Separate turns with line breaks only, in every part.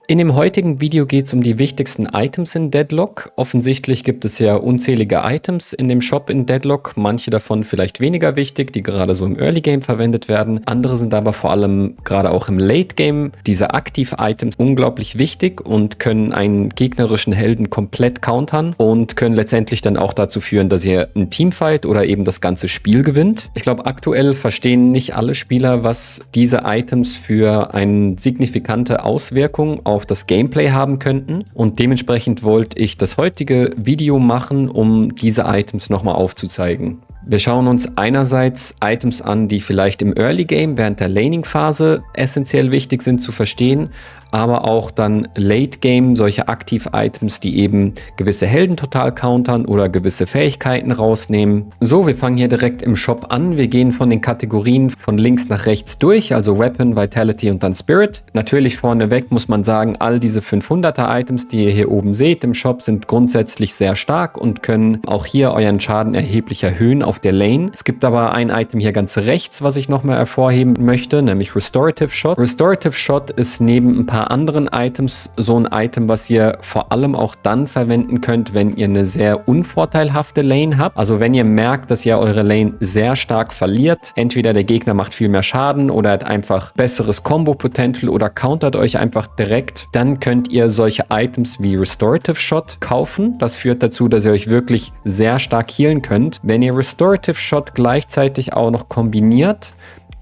In dem heutigen Video geht es um die wichtigsten Items in Deadlock. Offensichtlich gibt es ja unzählige Items in dem Shop in Deadlock, manche davon vielleicht weniger wichtig, die gerade so im Early Game verwendet werden. Andere sind aber vor allem gerade auch im Late Game, diese Aktiv-Items, unglaublich wichtig und können einen gegnerischen Helden komplett countern und können letztendlich dann auch dazu führen, dass ihr einen Teamfight oder eben das ganze Spiel gewinnt. Ich glaube, aktuell verstehen nicht alle Spieler, was diese Items für eine signifikante Auswirkung auf das Gameplay haben könnten, und dementsprechend wollte ich das heutige Video machen, um diese Items nochmal aufzuzeigen. Wir schauen uns einerseits Items an, die vielleicht im Early Game während der Laning-Phase essentiell wichtig sind zu verstehen, aber auch dann Late Game solche Aktiv-Items, die eben gewisse Helden total countern oder gewisse Fähigkeiten rausnehmen. So, wir fangen hier direkt im Shop an. Wir gehen von den Kategorien von links nach rechts durch, also Weapon, Vitality und dann Spirit. Natürlich vorneweg muss man sagen, all diese 500er Items, die ihr hier oben seht im Shop, sind grundsätzlich sehr stark und können auch hier euren Schaden erheblich erhöhen auf der Lane. Es gibt aber ein Item hier ganz rechts, was ich nochmal hervorheben möchte, nämlich Restorative Shot. Restorative Shot ist neben ein paar anderen Items so ein Item, was ihr vor allem auch dann verwenden könnt, wenn ihr eine sehr unvorteilhafte Lane habt. Also wenn ihr merkt, dass ihr eure Lane sehr stark verliert, entweder der Gegner macht viel mehr Schaden oder hat einfach besseres Combo-Potential oder countert euch einfach direkt, dann könnt ihr solche Items wie Restorative Shot kaufen. Das führt dazu, dass ihr euch wirklich sehr stark healen könnt. Wenn ihr Restorative Shot gleichzeitig auch noch kombiniert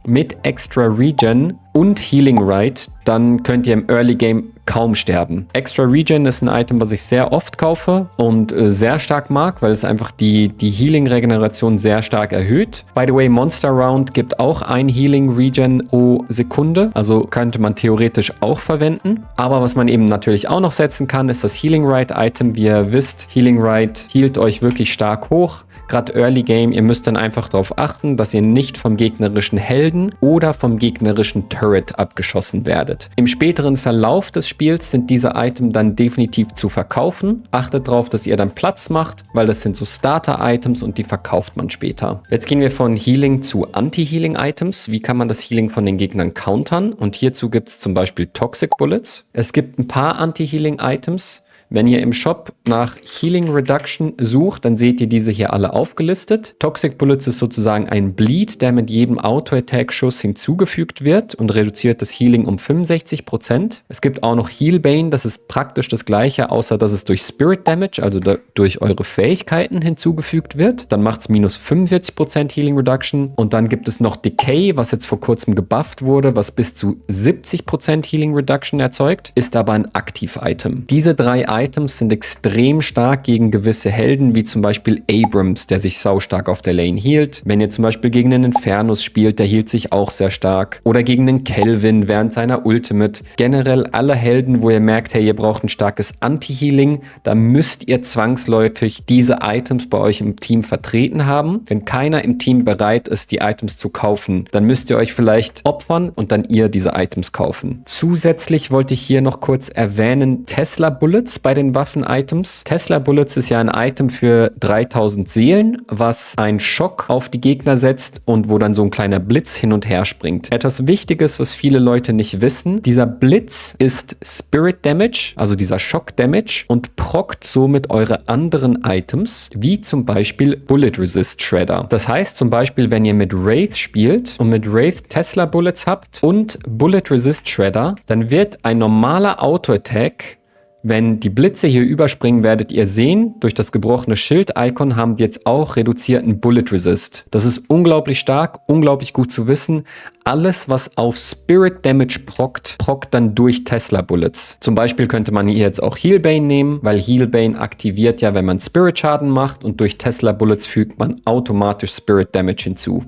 mit Extra Regen und Healing Rite, dann könnt ihr im Early Game kaum sterben. Extra Regen ist ein Item, was ich sehr oft kaufe und sehr stark mag, weil es einfach die Healing-Regeneration sehr stark erhöht. By the way, Monster Round gibt auch ein Healing Regen pro Sekunde, also könnte man theoretisch auch verwenden. Aber was man eben natürlich auch noch setzen kann, ist das Healing Rite Item. Wie ihr wisst, Healing Rite healt euch wirklich stark hoch. Gerade Early Game, ihr müsst dann einfach darauf achten, dass ihr nicht vom gegnerischen Helden oder vom gegnerischen Turret abgeschossen werdet. Im späteren Verlauf des Spiels sind diese Items dann definitiv zu verkaufen. Achtet darauf, dass ihr dann Platz macht, weil das sind so Starter-Items und die verkauft man später. Jetzt gehen wir von Healing zu Anti-Healing-Items. Wie kann man das Healing von den Gegnern countern? Und hierzu gibt es zum Beispiel Toxic Bullets. Es gibt ein paar Anti-Healing-Items. Wenn ihr im Shop nach Healing Reduction sucht, dann seht ihr diese hier alle aufgelistet. Toxic Bullets ist sozusagen ein Bleed, der mit jedem Auto-Attack-Schuss hinzugefügt wird und reduziert das Healing um 65%. Es gibt auch noch Heal Bane, das ist praktisch das gleiche, außer dass es durch Spirit Damage, also durch eure Fähigkeiten hinzugefügt wird. Dann macht es minus 45% Healing Reduction. Und dann gibt es noch Decay, was jetzt vor kurzem gebufft wurde, was bis zu 70% Healing Reduction erzeugt, ist aber ein Aktiv-Item. Diese drei Items sind extrem stark gegen gewisse Helden, wie zum Beispiel Abrams, der sich saustark auf der Lane healt. Wenn ihr zum Beispiel gegen einen Infernus spielt, der healt sich auch sehr stark. Oder gegen einen Kelvin während seiner Ultimate. Generell alle Helden, wo ihr merkt, hey, ihr braucht ein starkes Anti-Healing, da müsst ihr zwangsläufig diese Items bei euch im Team vertreten haben. Wenn keiner im Team bereit ist, die Items zu kaufen, dann müsst ihr euch vielleicht opfern und dann ihr diese Items kaufen. Zusätzlich wollte ich hier noch kurz erwähnen, Tesla Bullets bei den Waffen-Items. Tesla Bullets ist ja ein Item für 3000 Seelen, was einen Schock auf die Gegner setzt und wo dann so ein kleiner Blitz hin und her springt. Etwas Wichtiges, was viele Leute nicht wissen, dieser Blitz ist Spirit Damage, also dieser Schock Damage, und prockt somit eure anderen Items, wie zum Beispiel Bullet Resist Shredder. Das heißt zum Beispiel, wenn ihr mit Wraith spielt und mit Wraith Tesla Bullets habt und Bullet Resist Shredder, dann wird ein normaler Auto-Attack, wenn die Blitze hier überspringen, werdet ihr sehen, durch das gebrochene Schild-Icon haben die jetzt auch reduzierten Bullet Resist. Das ist unglaublich stark, unglaublich gut zu wissen. Alles, was auf Spirit Damage prockt dann durch Tesla Bullets. Zum Beispiel könnte man hier jetzt auch Heal Bane nehmen, weil Heal Bane aktiviert ja, wenn man Spirit Schaden macht, und durch Tesla Bullets fügt man automatisch Spirit Damage hinzu.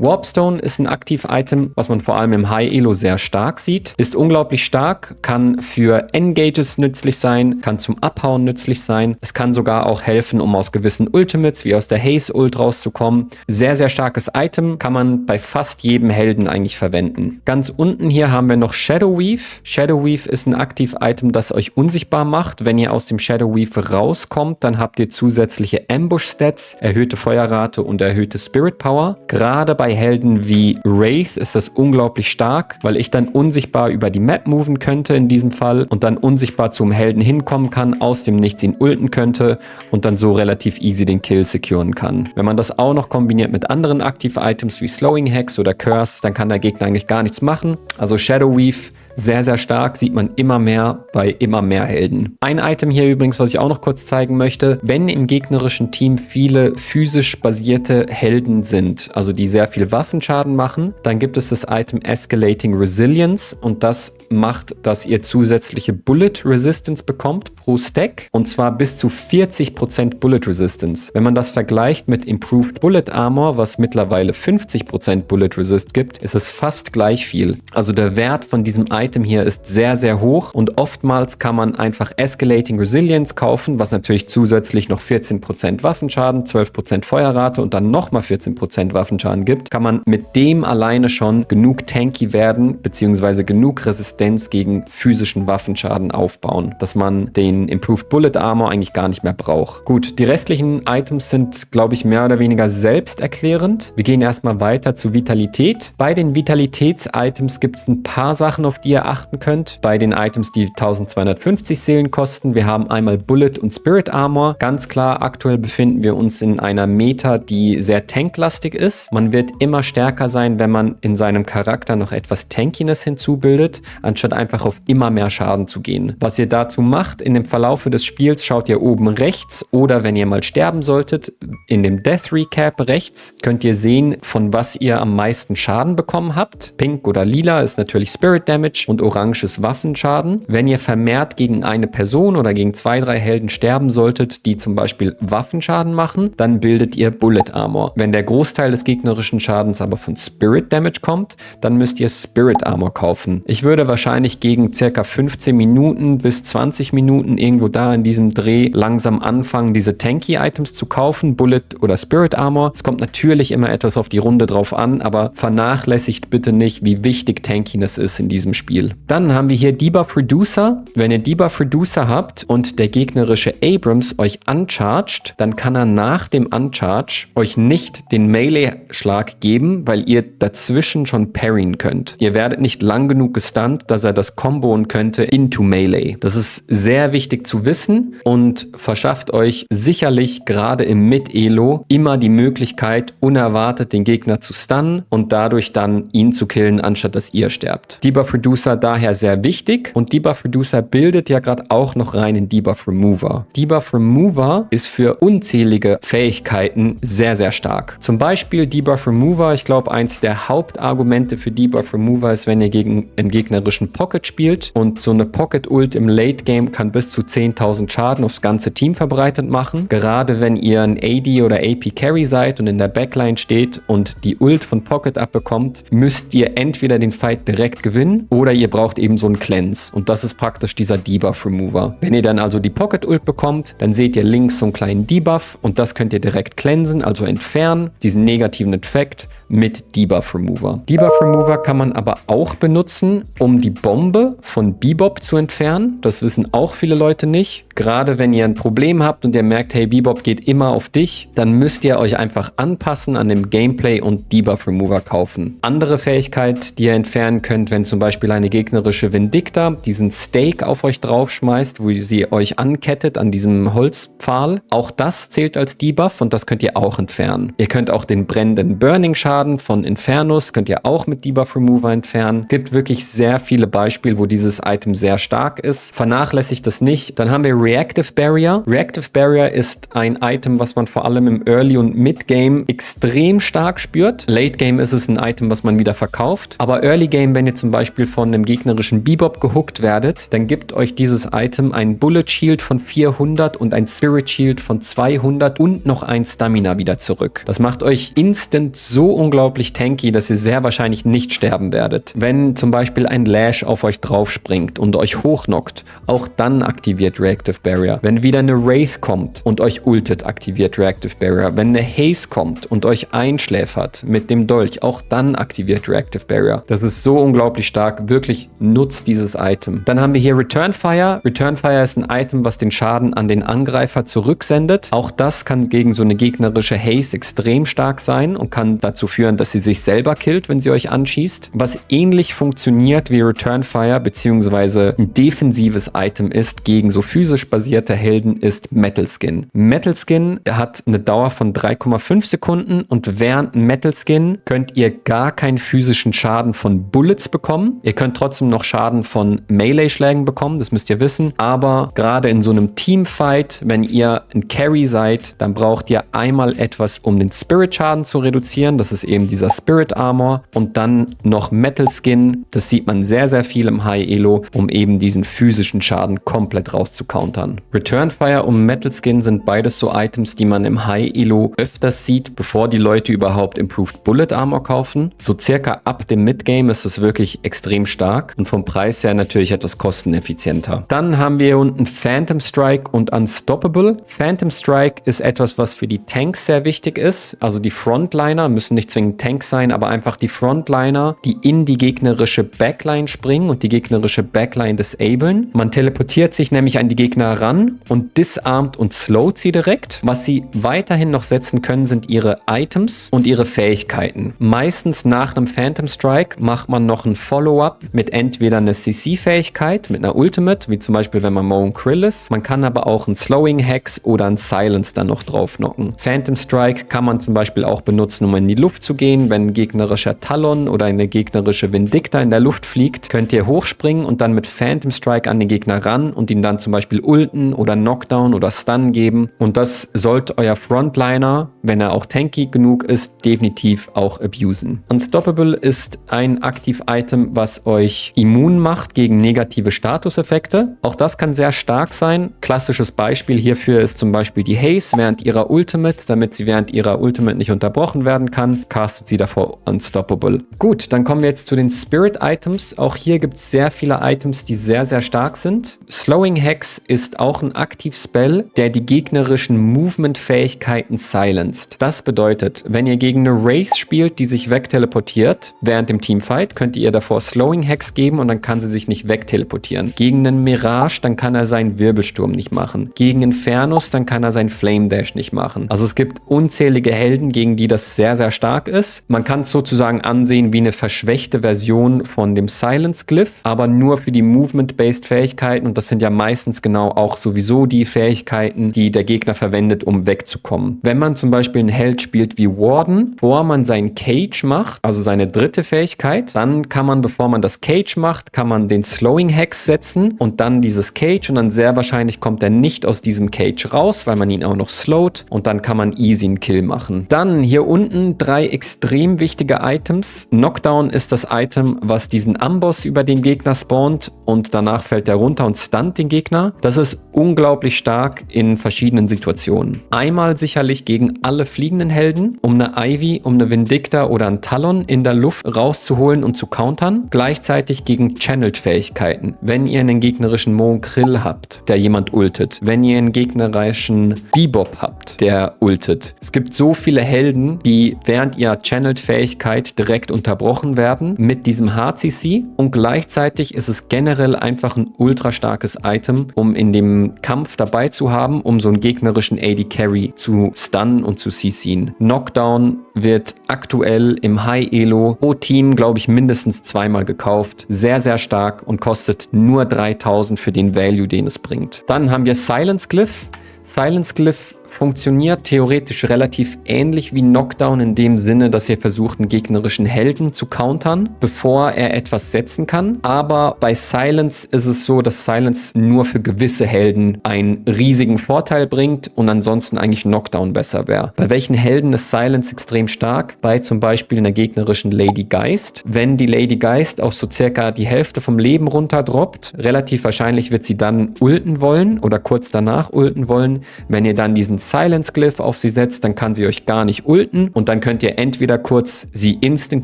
Warpstone ist ein Aktiv-Item, was man vor allem im High-Elo sehr stark sieht. Ist unglaublich stark, kann für Engages nützlich sein, kann zum Abhauen nützlich sein. Es kann sogar auch helfen, um aus gewissen Ultimates, wie aus der Haze-Ult rauszukommen. Sehr, sehr starkes Item, kann man bei fast jedem Helden eigentlich verwenden. Ganz unten hier haben wir noch Shadow Weave. Shadow Weave ist ein Aktiv-Item, das euch unsichtbar macht. Wenn ihr aus dem Shadow Weave rauskommt, dann habt ihr zusätzliche Ambush-Stats, erhöhte Feuerrate und erhöhte Spirit Power. Gerade bei bei Helden wie Wraith ist das unglaublich stark, weil ich dann unsichtbar über die Map moven könnte in diesem Fall und dann unsichtbar zum Helden hinkommen kann, aus dem Nichts ihn ulten könnte und dann so relativ easy den Kill securen kann. Wenn man das auch noch kombiniert mit anderen Aktiv-Items wie Slowing Hex oder Curse, dann kann der Gegner eigentlich gar nichts machen. Also Shadow Weave sehr, sehr stark, sieht man immer mehr bei immer mehr Helden. Ein Item hier übrigens, was ich auch noch kurz zeigen möchte, wenn im gegnerischen Team viele physisch basierte Helden sind, also die sehr viel Waffenschaden machen, dann gibt es das Item Escalating Resilience und das macht, dass ihr zusätzliche Bullet Resistance bekommt pro Stack und zwar bis zu 40% Bullet Resistance. Wenn man das vergleicht mit Improved Bullet Armor, was mittlerweile 50% Bullet Resist gibt, ist es fast gleich viel. Also der Wert von diesem Item hier ist sehr, sehr hoch und oftmals kann man einfach Escalating Resilience kaufen, was natürlich zusätzlich noch 14% Waffenschaden, 12% Feuerrate und dann nochmal 14% Waffenschaden gibt, kann man mit dem alleine schon genug tanky werden, beziehungsweise genug Resistenz gegen physischen Waffenschaden aufbauen, dass man den Improved Bullet Armor eigentlich gar nicht mehr braucht. Gut, die restlichen Items sind, glaube ich, mehr oder weniger selbsterklärend. Wir gehen erstmal weiter zu Vitalität. Bei den Vitalitäts-Items gibt es ein paar Sachen, auf die ihr achten könnt. Bei den Items, die 1250 Seelen kosten. Wir haben einmal Bullet und Spirit Armor. Ganz klar, aktuell befinden wir uns in einer Meta, die sehr tanklastig ist. Man wird immer stärker sein, wenn man in seinem Charakter noch etwas Tankiness hinzubildet, anstatt einfach auf immer mehr Schaden zu gehen. Was ihr dazu macht, in dem Verlaufe des Spiels schaut ihr oben rechts oder wenn ihr mal sterben solltet, in dem Death Recap rechts könnt ihr sehen, von was ihr am meisten Schaden bekommen habt. Pink oder lila ist natürlich Spirit Damage und orange ist Waffenschaden. Wenn ihr vermehrt gegen eine Person oder gegen 2, 3 Helden sterben solltet, die zum Beispiel Waffenschaden machen, dann bildet ihr Bullet Armor. Wenn der Großteil des gegnerischen Schadens aber von Spirit Damage kommt, dann müsst ihr Spirit Armor kaufen. Ich würde wahrscheinlich gegen circa 15 Minuten bis 20 Minuten irgendwo da in diesem Dreh langsam anfangen, diese tanky Items zu kaufen, Bullet oder Spirit Armor. Es kommt natürlich immer etwas auf die Runde drauf an, aber vernachlässigt bitte nicht, wie wichtig Tankiness ist in diesem Spiel. Dann haben wir hier Debuff Reducer. Wenn ihr Debuff Reducer habt und der gegnerische Abrams euch uncharged, dann kann er nach dem Uncharge euch nicht den Melee-Schlag geben, weil ihr dazwischen schon parryen könnt. Ihr werdet nicht lang genug gestunt, dass er das comboen könnte into Melee. Das ist sehr wichtig zu wissen und verschafft euch sicherlich gerade im Mid-Elo immer die Möglichkeit, unerwartet den Gegner zu stunnen und dadurch dann ihn zu killen, anstatt dass ihr sterbt. Debuff Reducer daher sehr wichtig und Debuff Reducer bildet ja gerade auch noch rein in Debuff Remover. Debuff Remover ist für unzählige Fähigkeiten sehr, sehr stark. Zum Beispiel Debuff Remover, ich glaube, eins der Hauptargumente für Debuff Remover ist, wenn ihr gegen einen gegnerischen Pocket spielt und so eine Pocket Ult im Late Game kann bis zu 10.000 Schaden aufs ganze Team verbreitet machen. Gerade wenn ihr ein AD oder AP Carry seid und in der Backline steht und die Ult von Pocket abbekommt, müsst ihr entweder den Fight direkt gewinnen oder ihr braucht eben so einen Cleanse und das ist praktisch dieser Debuff Remover. Wenn ihr dann also die Pocket Ult bekommt, dann seht ihr links so einen kleinen Debuff und das könnt ihr direkt cleansen, also entfernen, diesen negativen Effekt mit Debuff Remover. Debuff Remover kann man aber auch benutzen, um die Bombe von Bebop zu entfernen. Das wissen auch viele Leute nicht. Gerade wenn ihr ein Problem habt und ihr merkt, hey, Bebop geht immer auf dich, dann müsst ihr euch einfach anpassen an dem Gameplay und Debuff Remover kaufen. Andere Fähigkeit, die ihr entfernen könnt, wenn zum Beispiel eine gegnerische Vindicta diesen Stake auf euch draufschmeißt, wo sie euch ankettet an diesem Holzpfahl. Auch das zählt als Debuff und das könnt ihr auch entfernen. Ihr könnt auch den brennenden Burning-Schaden von Infernus, könnt ihr auch mit Debuff Remover entfernen. Gibt wirklich sehr viele Beispiele, wo dieses Item sehr stark ist. Vernachlässigt das nicht. Dann haben wir Reactive Barrier. Reactive Barrier ist ein Item, was man vor allem im Early- und Mid-Game extrem stark spürt. Late-Game ist es ein Item, was man wieder verkauft. Aber Early-Game, wenn ihr zum Beispiel von einem gegnerischen Bebop gehookt werdet, dann gibt euch dieses Item ein Bullet Shield von 400 und ein Spirit Shield von 200 und noch ein Stamina wieder zurück. Das macht euch instant so unglaublich tanky, dass ihr sehr wahrscheinlich nicht sterben werdet. Wenn zum Beispiel ein Lash auf euch drauf springt und euch hochnockt, auch dann aktiviert Reactive Reactive Barrier. Wenn wieder eine Wraith kommt und euch ultet, aktiviert Reactive Barrier. Wenn eine Haze kommt und euch einschläfert mit dem Dolch, auch dann aktiviert Reactive Barrier. Das ist so unglaublich stark. Wirklich nutzt dieses Item. Dann haben wir hier Return Fire. Return Fire ist ein Item, was den Schaden an den Angreifer zurücksendet. Auch das kann gegen so eine gegnerische Haze extrem stark sein und kann dazu führen, dass sie sich selber killt, wenn sie euch anschießt. Was ähnlich funktioniert wie Return Fire, beziehungsweise ein defensives Item ist gegen so physisch basierte Helden, ist Metal Skin. Metal Skin hat eine Dauer von 3,5 Sekunden und während Metal Skin könnt ihr gar keinen physischen Schaden von Bullets bekommen. Ihr könnt trotzdem noch Schaden von Melee-Schlägen bekommen, das müsst ihr wissen. Aber gerade in so einem Teamfight, wenn ihr ein Carry seid, dann braucht ihr einmal etwas, um den Spirit-Schaden zu reduzieren. Das ist eben dieser Spirit Armor. Und dann noch Metal Skin. Das sieht man sehr, sehr viel im High Elo, um eben diesen physischen Schaden komplett rauszukountern. Return Fire und Metal Skin sind beides so Items, die man im High Elo öfters sieht, bevor die Leute überhaupt Improved Bullet Armor kaufen. So circa ab dem Midgame ist es wirklich extrem stark und vom Preis her natürlich etwas kosteneffizienter. Dann haben wir hier unten Phantom Strike und Unstoppable. Phantom Strike ist etwas, was für die Tanks sehr wichtig ist. Also die Frontliner müssen nicht zwingend Tanks sein, aber einfach die Frontliner, die in die gegnerische Backline springen und die gegnerische Backline disablen. Man teleportiert sich nämlich an die Gegner ran und disarmt und slowt sie direkt. Was sie weiterhin noch setzen können, sind ihre Items und ihre Fähigkeiten. Meistens nach einem Phantom Strike macht man noch ein Follow-up mit entweder einer CC-Fähigkeit, mit einer Ultimate, wie zum Beispiel wenn man Moan Krill ist. Man kann aber auch einen Slowing Hex oder einen Silence dann noch drauf knocken. Phantom Strike kann man zum Beispiel auch benutzen, um in die Luft zu gehen. Wenn ein gegnerischer Talon oder eine gegnerische Vindicta in der Luft fliegt, könnt ihr hochspringen und dann mit Phantom Strike an den Gegner ran und ihn dann zum Beispiel ulten oder Knockdown oder Stun geben. Und das sollte euer Frontliner, wenn er auch tanky genug ist, definitiv auch abusen. Unstoppable ist ein Aktiv-Item, was euch immun macht gegen negative Statuseffekte. Auch das kann sehr stark sein. Klassisches Beispiel hierfür ist zum Beispiel die Haze während ihrer Ultimate. Damit sie während ihrer Ultimate nicht unterbrochen werden kann, castet sie davor Unstoppable. Gut, dann kommen wir jetzt zu den Spirit-Items. Auch hier gibt es sehr viele Items, die sehr, sehr stark sind. Slowing Hex ist auch ein Aktiv-Spell, der die gegnerischen Movement-Fähigkeiten silenced. Das bedeutet, wenn ihr gegen eine Wraith spielt, die sich wegteleportiert, während dem Teamfight, könnt ihr davor Slowing Hex geben und dann kann sie sich nicht wegteleportieren. Gegen einen Mirage, dann kann er seinen Wirbelsturm nicht machen. Gegen Infernus, dann kann er seinen Flame Dash nicht machen. Also es gibt unzählige Helden, gegen die das sehr, sehr stark ist. Man kann es sozusagen ansehen wie eine verschwächte Version von dem Silence Glyph, aber nur für die Movement-based Fähigkeiten und das sind ja meistens genau auch sowieso die Fähigkeiten, die der Gegner verwendet, um wegzukommen. Wenn man zum Beispiel einen Held spielt wie Warden, bevor man seinen Cage macht, also seine dritte Fähigkeit, dann kann man, bevor man das Cage macht, kann man den Slowing Hex setzen und dann dieses Cage und dann sehr wahrscheinlich kommt er nicht aus diesem Cage raus, weil man ihn auch noch slowt und dann kann man easy einen Kill machen. Dann hier unten 3 extrem wichtige Items. Knockdown ist das Item, was diesen Amboss über den Gegner spawnt und danach fällt er runter und stunt den Gegner. Das ist unglaublich stark in verschiedenen Situationen. Einmal sicherlich gegen alle fliegenden Helden, um eine Ivy, um eine Vindicta oder einen Talon in der Luft rauszuholen und zu countern. Gleichzeitig gegen Channeled-Fähigkeiten. Wenn ihr einen gegnerischen Moan Krill habt, der jemand ultet. Wenn ihr einen gegnerischen Bebop habt, der ultet. Es gibt so viele Helden, die während ihrer Channeled-Fähigkeit direkt unterbrochen werden mit diesem HCC und gleichzeitig ist es generell einfach ein ultra starkes Item, um in dem Kampf dabei zu haben, um so einen gegnerischen AD Carry zu stunnen und zu CCen. Knockdown wird aktuell im High Elo pro Team, glaube ich, mindestens zweimal gekauft. Sehr, sehr stark und kostet nur 3000 für den Value, den es bringt. Dann haben wir Silence Glyph. Silence Glyph funktioniert theoretisch relativ ähnlich wie Knockdown in dem Sinne, dass ihr versucht, einen gegnerischen Helden zu countern, bevor er etwas setzen kann. Aber bei Silence ist es so, dass Silence nur für gewisse Helden einen riesigen Vorteil bringt und ansonsten eigentlich Knockdown besser wäre. Bei welchen Helden ist Silence extrem stark? Bei zum Beispiel einer gegnerischen Lady Geist. Wenn die Lady Geist auf so circa die Hälfte vom Leben runterdroppt, relativ wahrscheinlich wird sie dann ulten wollen oder kurz danach ulten wollen. Wenn ihr dann diesen Silence Glyph auf sie setzt, dann kann sie euch gar nicht ulten und dann könnt ihr entweder kurz sie instant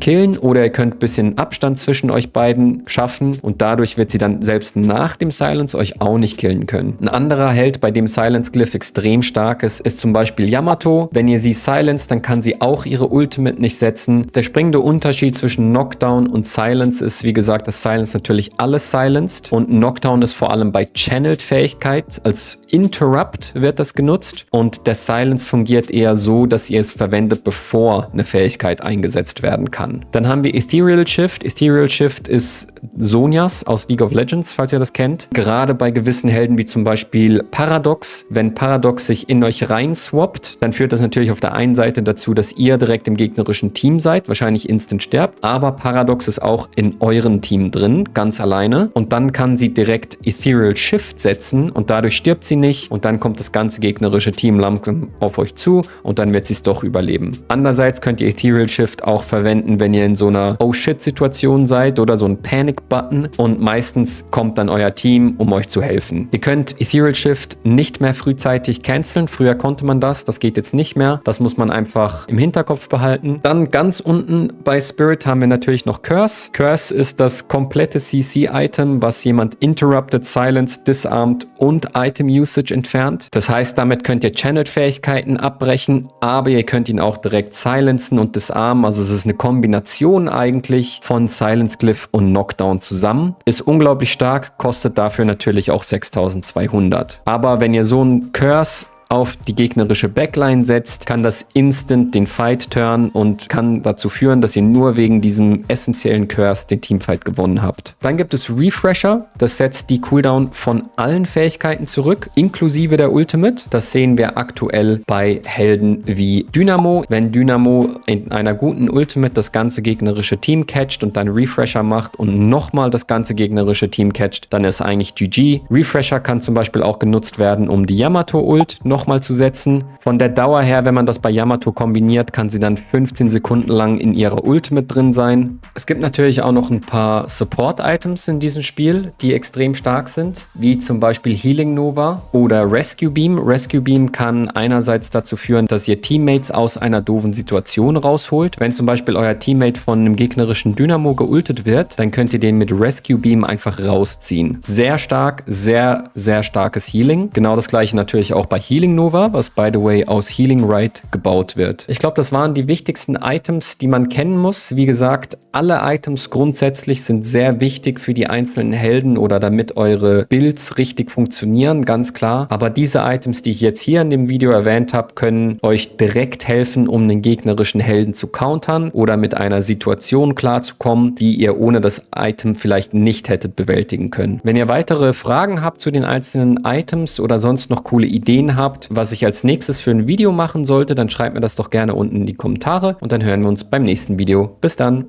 killen oder ihr könnt ein bisschen Abstand zwischen euch beiden schaffen und dadurch wird sie dann selbst nach dem Silence euch auch nicht killen können. Ein anderer Held, bei dem Silence Glyph extrem stark ist, ist zum Beispiel Yamato. Wenn ihr sie silenced, dann kann sie auch ihre Ultimate nicht setzen. Der springende Unterschied zwischen Knockdown und Silence ist, wie gesagt, dass Silence natürlich alles silenced und Knockdown ist vor allem bei Channeled-Fähigkeit. Als Interrupt wird das genutzt und der Silence fungiert eher so, dass ihr es verwendet, bevor eine Fähigkeit eingesetzt werden kann. Dann haben wir Ethereal Shift. Ethereal Shift ist Zhonya's aus League of Legends, falls ihr das kennt. Gerade bei gewissen Helden wie zum Beispiel Paradox. Wenn Paradox sich in euch rein swappt, dann führt das natürlich auf der einen Seite dazu, dass ihr direkt im gegnerischen Team seid, wahrscheinlich instant sterbt, aber Paradox ist auch in eurem Team drin, ganz alleine und dann kann sie direkt Ethereal Shift setzen und dadurch stirbt sie nicht und dann kommt das ganze gegnerische Team langsam auf euch zu und dann wird sie es doch überleben. Andererseits könnt ihr Ethereal Shift auch verwenden, wenn ihr in so einer Oh-Shit-Situation seid oder so ein Panic-Button und meistens kommt dann euer Team, um euch zu helfen. Ihr könnt Ethereal Shift nicht mehr frühzeitig canceln. Früher konnte man das geht jetzt nicht mehr. Das muss man einfach im Hinterkopf behalten. Dann ganz unten bei Spirit haben wir natürlich noch Curse. Curse ist das komplette CC-Item, was jemand interrupted, silenced, disarmed und Item-Usage entfernt. Das heißt, damit könnt ihr Channeled-Fähigkeiten abbrechen, aber ihr könnt ihn auch direkt silencen und disarmen. Also es ist eine Kombination eigentlich von Silence Glyph und Knockdown zusammen. Ist unglaublich stark, kostet dafür natürlich auch 6200. Aber wenn ihr so einen Curse auf die gegnerische Backline setzt, kann das instant den Fight turnen und kann dazu führen, dass ihr nur wegen diesem essentiellen Curse den Teamfight gewonnen habt. Dann gibt es Refresher, das setzt die Cooldown von allen Fähigkeiten zurück, inklusive der Ultimate. Das sehen wir aktuell bei Helden wie Dynamo. Wenn Dynamo in einer guten Ultimate das ganze gegnerische Team catcht und dann Refresher macht und nochmal das ganze gegnerische Team catcht, dann ist eigentlich GG. Refresher kann zum Beispiel auch genutzt werden, um die Yamato-Ult nochmal zu setzen. Von der Dauer her, wenn man das bei Yamato kombiniert, kann sie dann 15 Sekunden lang in ihrer Ultimate drin sein. Es gibt natürlich auch noch ein paar Support-Items in diesem Spiel, die extrem stark sind, wie zum Beispiel Healing Nova oder Rescue Beam. Rescue Beam kann einerseits dazu führen, dass ihr Teammates aus einer doofen Situation rausholt. Wenn zum Beispiel euer Teammate von einem gegnerischen Dynamo geultet wird, dann könnt ihr den mit Rescue Beam einfach rausziehen. Sehr stark, sehr, sehr starkes Healing. Genau das gleiche natürlich auch bei Healing Nova, was by the way aus Healing Right gebaut wird. Ich glaube, das waren die wichtigsten Items, die man kennen muss. Wie gesagt, alle Items grundsätzlich sind sehr wichtig für die einzelnen Helden oder damit eure Builds richtig funktionieren, ganz klar. Aber diese Items, die ich jetzt hier in dem Video erwähnt habe, können euch direkt helfen, um den gegnerischen Helden zu countern oder mit einer Situation klarzukommen, die ihr ohne das Item vielleicht nicht hättet bewältigen können. Wenn ihr weitere Fragen habt zu den einzelnen Items oder sonst noch coole Ideen habt, was ich als nächstes für ein Video machen sollte, dann schreibt mir das doch gerne unten in die Kommentare und dann hören wir uns beim nächsten Video. Bis dann!